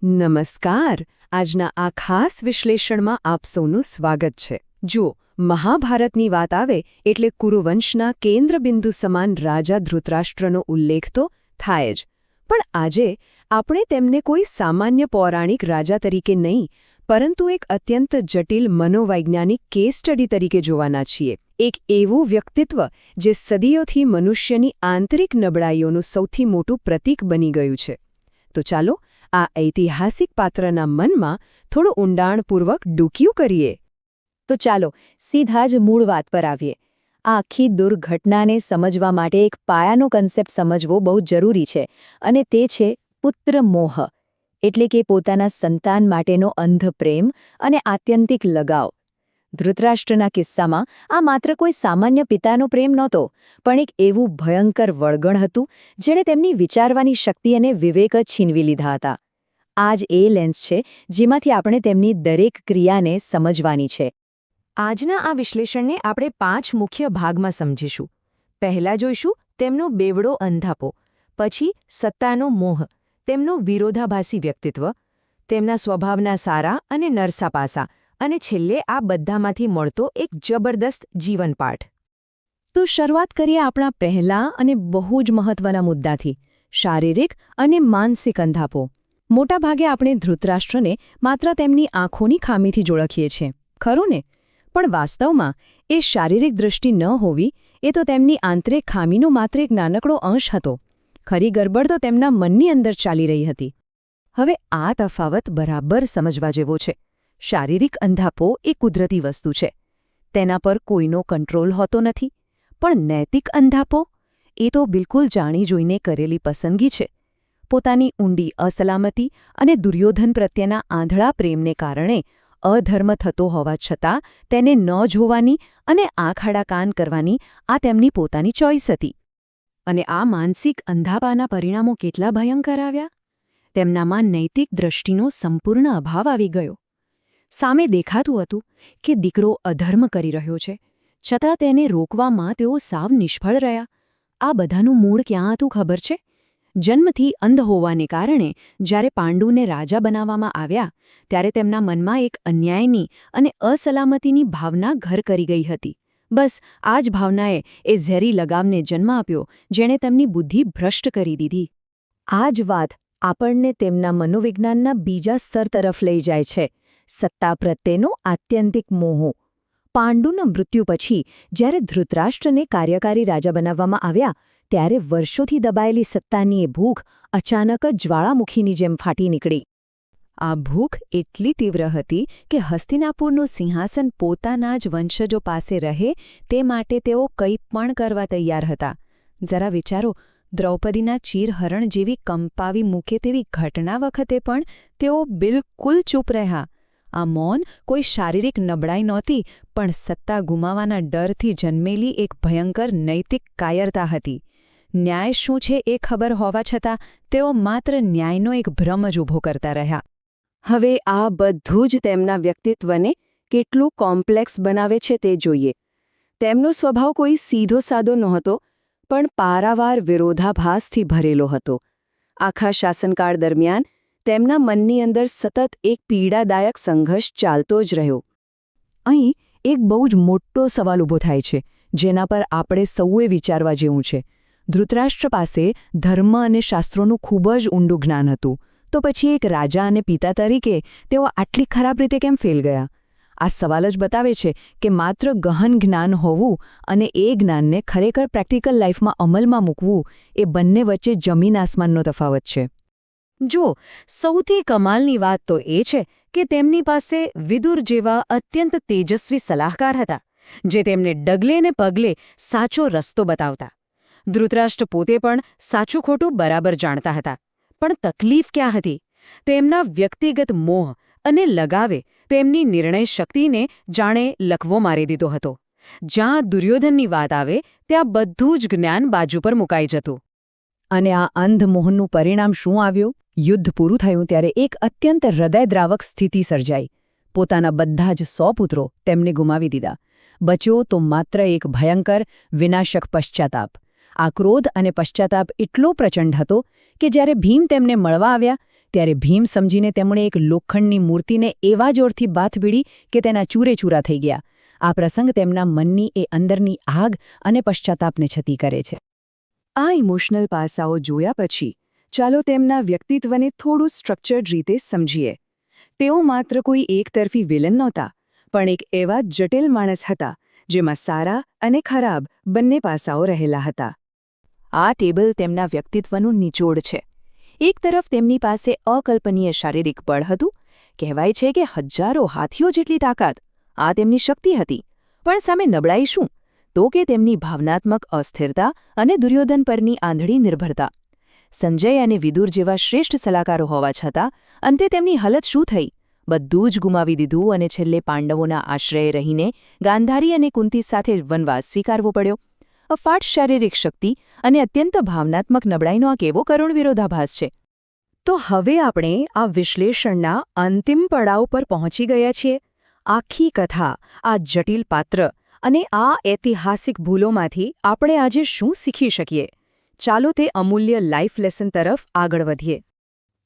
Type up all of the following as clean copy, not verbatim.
નમસ્કાર. આજના આ ખાસ વિશ્લેષણમાં આપ સૌનું સ્વાગત છે. જુઓ, મહાભારતની વાત આવે એટલે કુરુવંશના કેન્દ્રબિંદુ સમાન રાજા ધૃતરાષ્ટ્રનો ઉલ્લેખ તો થાય જ. પણ આજે આપણે તેમને કોઈ સામાન્ય પૌરાણિક રાજા તરીકે નહીં, પરંતુ એક અત્યંત જટિલ મનોવૈજ્ઞાનિક કેસ સ્ટડી તરીકે જોવાના છીએ. એક એવું વ્યક્તિત્વ જે સદીઓથી મનુષ્યની આંતરિક નબળાઈઓનું સૌથી મોટું પ્રતીક બની ગયું છે. તો ચાલો આ ઐતિહાસિક પાત્રના મનમાં થોડું ઊંડાણપૂર્વક ડૂક્યું કરીએ. તો ચાલો સીધા જ મૂળ વાત પર આવીએ. આ આખી દુર્ઘટનાને સમજવા માટે એક પાયાનો કન્સેપ્ટ સમજવો બહુ જરૂરી છે, અને તે છે પુત્ર મોહ, એટલે કે પોતાના સંતાન માટેનો અંધ પ્રેમ અને આત્યંતિક લગાવ. ધૃતરાષ્ટ્રના કિસ્સામાં આ માત્ર કોઈ સામાન્ય પિતાનો પ્રેમ નહોતો, પણ એક એવું ભયંકર વળગણ હતું જેણે તેમની વિચારવાની શક્તિ અને વિવેક જ છીનવી લીધા હતા. આ જ એ લેન્સ છે જેમાંથી આપણે તેમની દરેક ક્રિયાને સમજવાની છે. આજના આ વિશ્લેષણને આપણે 5 મુખ્ય ભાગમાં સમજીશું. પહેલા જોઈશું તેમનો બેવડો અંધાપો, પછી સત્તાનો મોહ, તેમનું વિરોધાભાસી વ્યક્તિત્વ, તેમના સ્વભાવના સારા અને નરસા પાસા, અને છેલ્લે આ બધામાંથી મળતો એક જબરદસ્ત જીવનપાઠ. તો શરૂઆત કરીએ આપણા પહેલા અને બહુ જ મહત્વના મુદ્દાથી, શારીરિક અને માનસિક અંધાપો. મોટાભાગે આપણે ધૃતરાષ્ટ્રને માત્ર તેમની આંખોની ખામીથી જ ઓળખીએ છીએ, ખરું ને? પણ વાસ્તવમાં એ શારીરિક દૃષ્ટિ ન હોવી એ તો તેમની આંતરિક ખામીનો માત્ર એક નાનકડો અંશ હતો. ખરી ગરબડ તો તેમના મનની અંદર ચાલી રહી હતી. હવે આ તફાવત બરાબર સમજવા જેવો છે. શારીરિક અંધાપો એ કુદરતી વસ્તુ છે, તેના પર કોઈનો કંટ્રોલ હોતો નથી. પણ નૈતિક અંધાપો એ તો બિલકુલ જાણી જોઈને કરેલી પસંદગી છે. પોતાની ઊંડી અસલામતી અને દુર્યોધન પ્રત્યેના આંધળા પ્રેમને કારણે અધર્મ થતો હોવા છતાં તેને ન જોવાની અને આંખ આડા કાન કરવાની આ તેમની પોતાની ચોઈસ હતી. અને આ માનસિક અંધાપાના પરિણામો કેટલા ભયંકર આવ્યા? તેમનામાં નૈતિક દ્રષ્ટિનો સંપૂર્ણ અભાવ આવી ગયો. સામે દેખાતું હતું કે દીકરો અધર્મ કરી રહ્યો છે, છતાં તેને રોકવામાં તેઓ સાવ નિષ્ફળ રહ્યા. આ બધાનું મૂળ ક્યાં હતું ખબર છે? જન્મથી અંધ હોવાને કારણે જ્યારે પાંડુને રાજા બનાવવામાં આવ્યા ત્યારે તેમના મનમાં એક અન્યાયની અને અસલામતીની ભાવના ઘર કરી ગઈ હતી. બસ આ જ ભાવનાએ એ ઝેરી લગાવને જન્મ આપ્યો, જેણે તેમની બુદ્ધિ ભ્રષ્ટ કરી દીધી. આ જ વાત આપણને તેમના મનોવિજ્ઞાનના બીજા સ્તર તરફ લઈ જાય છે, સત્તા પ્રત્યેનો આત્યંતિક મોહ. પાંડુના મૃત્યુ પછી જ્યારે ધૃતરાષ્ટ્રને કાર્યકારી રાજા બનાવવામાં આવ્યા ત્યારે વર્ષોથી દબાયેલી સત્તાની એ ભૂખ અચાનક જ જ્વાળામુખીની જેમ ફાટી નીકળી. આ ભૂખ એટલી તીવ્ર હતી કે હસ્તિનાપુરનું સિંહાસન પોતાના જ વંશજો પાસે રહે તે માટે તેઓ કંઈ પણ કરવા તૈયાર હતા. જરા વિચારો, દ્રૌપદીના ચીરહરણ જેવી કંપાવી મૂકે તેવી ઘટના વખતે પણ તેઓ બિલકુલ ચૂપ રહ્યા. આ મૌન કોઈ શારીરિક નબળાઈ નહોતી, પણ સત્તા ગુમાવવાના ડરથી જન્મેલી એક ભયંકર નૈતિક કાયરતા હતી. ન્યાય શું છે એ ખબર હોવા છતાં તેઓ માત્ર ન્યાયનો એક ભ્રમ જ ઊભો કરતા રહ્યા. હવે આ બધું જ તેમના વ્યક્તિત્વને કેટલું કોમ્પ્લેક્સ બનાવે છે તે જોઈએ. તેમનો સ્વભાવ કોઈ સીધો સાદો નહોતો, પણ પારાવાર વિરોધાભાસથી ભરેલો હતો. આખા શાસનકાળ દરમિયાન તેમના મનની અંદર સતત એક પીડાદાયક સંઘર્ષ ચાલતો જ રહ્યો. અહીં એક બહુ જ મોટો સવાલ ઊભો થાય છે, જેના પર આપણે સૌએ વિચારવા જેવું છે. ધૃતરાષ્ટ્ર પાસે ધર્મ અને શાસ્ત્રોનું ખૂબ જ ઊંડું જ્ઞાન હતું, તો પછી એક રાજા અને પિતા તરીકે તેઓ આટલી ખરાબ રીતે કેમ ફેલ ગયા? આ સવાલ જ બતાવે છે કે માત્ર ગહન જ્ઞાન હોવું અને એ જ્ઞાનને ખરેખર પ્રેક્ટિકલ લાઈફમાં અમલમાં મૂકવું એ બંને વચ્ચે જમીન આસમાનનો તફાવત છે. જો સૌથી કમાલની વાત તો એ છે કે તેમની પાસે વિદુર જેવા અત્યંત તેજસ્વી સલાહકાર હતા, જે તેમને ડગલે ને પગલે સાચો રસ્તો બતાવતા. ધૃતરાષ્ટ્ર પોતે પણ સાચું ખોટું બરાબર જાણતા હતા. પણ તકલીફ ક્યાં હતી? તેમના વ્યક્તિગત મોહ અને લગાવે તેમની નિર્ણય શક્તિને જાણે લકવો મારી દીધો હતો. જ્યાં દુર્યોધનની વાત આવે ત્યાં બધું જ જ્ઞાન બાજુ પર મુકાઈ જતું. અને આ અંધ મોહનું પરિણામ શું આવ્યું? યુદ્ધ પૂરું થયું ત્યારે એક અત્યંત હૃદયદ્રાવક સ્થિતિ સર્જાઈ. પોતાના બધા જ 100 પુત્રો તેમને ગુમાવી દીધા. બચ્યો તો માત્ર એક ભયંકર વિનાશક પશ્ચાતાપ. આ ક્રોધ અને પશ્ચાતાપ એટલો પ્રચંડ હતો કે જ્યારે ભીમ તેમને મળવા આવ્યા ત્યારે ભીમ સમજીને તેમણે એક લોખંડની મૂર્તિને એવા જોરથી બાથ ભીડી કે તેના ચૂરેચૂરા થઈ ગયા. આ પ્રસંગ તેમના મનની એ અંદરની આગ અને પશ્ચાતાપને છતી કરે છે. આ ઇમોશનલ પાસાઓ જોયા પછી ચાલો તેમના વ્યક્તિત્વને થોડું સ્ટ્રક્ચર્ડ રીતે સમજીએ. તેઓ માત્ર કોઈ એકતરફી વિલન નહોતા, પણ એક એવા જટિલ માણસ હતા જેમાં સારા અને ખરાબ બંને પાસાઓ રહેલા હતા. આ ટેબલ તેમના વ્યક્તિત્વનું નિચોડ છે. એક તરફ તેમની પાસે અકલ્પનીય શારીરિક બળ હતું. કહેવાય છે કે હજારો હાથીઓ જેટલી તાકાત. આ તેમની શક્તિ હતી. પણ સામે નબળાઈ શું? તો કે તેમની ભાવનાત્મક અસ્થિરતા અને દુર્યોધન પરની આંધળી નિર્ભરતા. સંજય અને વિદુર જેવા શ્રેષ્ઠ સલાહકારો હોવા છતાં અંતે તેમની હાલત શું થઈ? બધું જ ગુમાવી દીધું અને છેલ્લે પાંડવોના આશ્રયે રહીને ગાંધારી અને કુંતી સાથે વનવાસ સ્વીકારવો પડ્યો. અફાટ શારીરિક શક્તિ અને અત્યંત ભાવનાત્મક નબળાઈનો આ કેવો કરુણ વિરોધાભાસ છે. તો હવે આપણે આ વિશ્લેષણના અંતિમ પડાવ પર પહોંચી ગયા છીએ. આખી કથા, આ જટિલ પાત્ર અને આ ઐતિહાસિક ભૂલોમાંથી આપણે આજે શું શીખી શકીએ? ચાલો તે અમૂલ્ય લાઈફ લેસન તરફ આગળ વધીએ.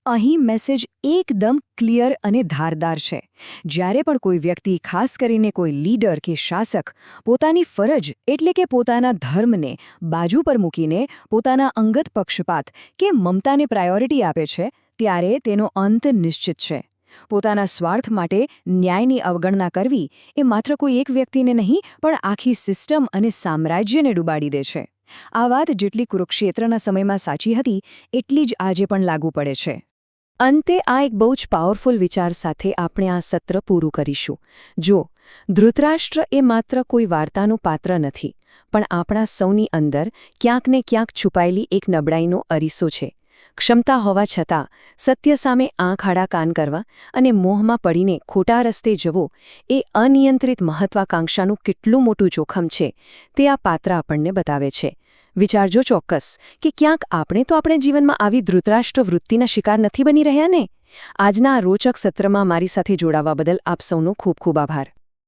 અહીં મેસેજ એકદમ ક્લિયર અને ધારદાર છે. જ્યારે પણ કોઈ વ્યક્તિ, ખાસ કરીને કોઈ લીડર કે શાસક, પોતાની ફરજ એટલે કે પોતાના ધર્મને બાજુ પર મૂકીને પોતાના અંગત પક્ષપાત કે મમતાને પ્રાયોરિટી આપે છે, ત્યારે તેનો અંત નિશ્ચિત છે. પોતાના સ્વાર્થ માટે ન્યાયની અવગણના કરવી એ માત્ર કોઈ એક વ્યક્તિને નહીં, પણ આખી સિસ્ટમ અને સામ્રાજ્યને ડૂબાડી દે છે. આ વાત જેટલી કુરુક્ષેત્રના સમયમાં સાચી હતી, એટલી જ આજે પણ લાગુ પડે છે. અંતે આ એક બહુ જ પાવરફુલ વિચાર સાથે આપણે આ સત્ર પૂરું કરીશું. જો ધૃતરાષ્ટ્ર એ માત્ર કોઈ વાર્તાનું પાત્ર નથી, પણ આપણા સૌની અંદર ક્યાંક ને ક્યાંક છુપાયેલી એક નબળાઈનો અરીસો છે. ક્ષમતા હોવા છતાં સત્ય સામે આંખ આડા કાન કરવા અને મોહમાં પડીને ખોટા રસ્તે જવો એ અનિયંત્રિત મહત્વાકાંક્ષાનું કેટલું મોટું જોખમ છે, તે આ પાત્ર આપણને બતાવે છે. વિચારજો ચોક્કસ કે ક્યાંક આપણે તો આપણે જીવનમાં આવી ધૃતરાષ્ટ્ર વૃત્તિના શિકાર નથી બની રહ્યા ને? આજના આ રોચક સત્રમાં મારી સાથે જોડાવા બદલ આપ સૌનો ખૂબ ખૂબ આભાર.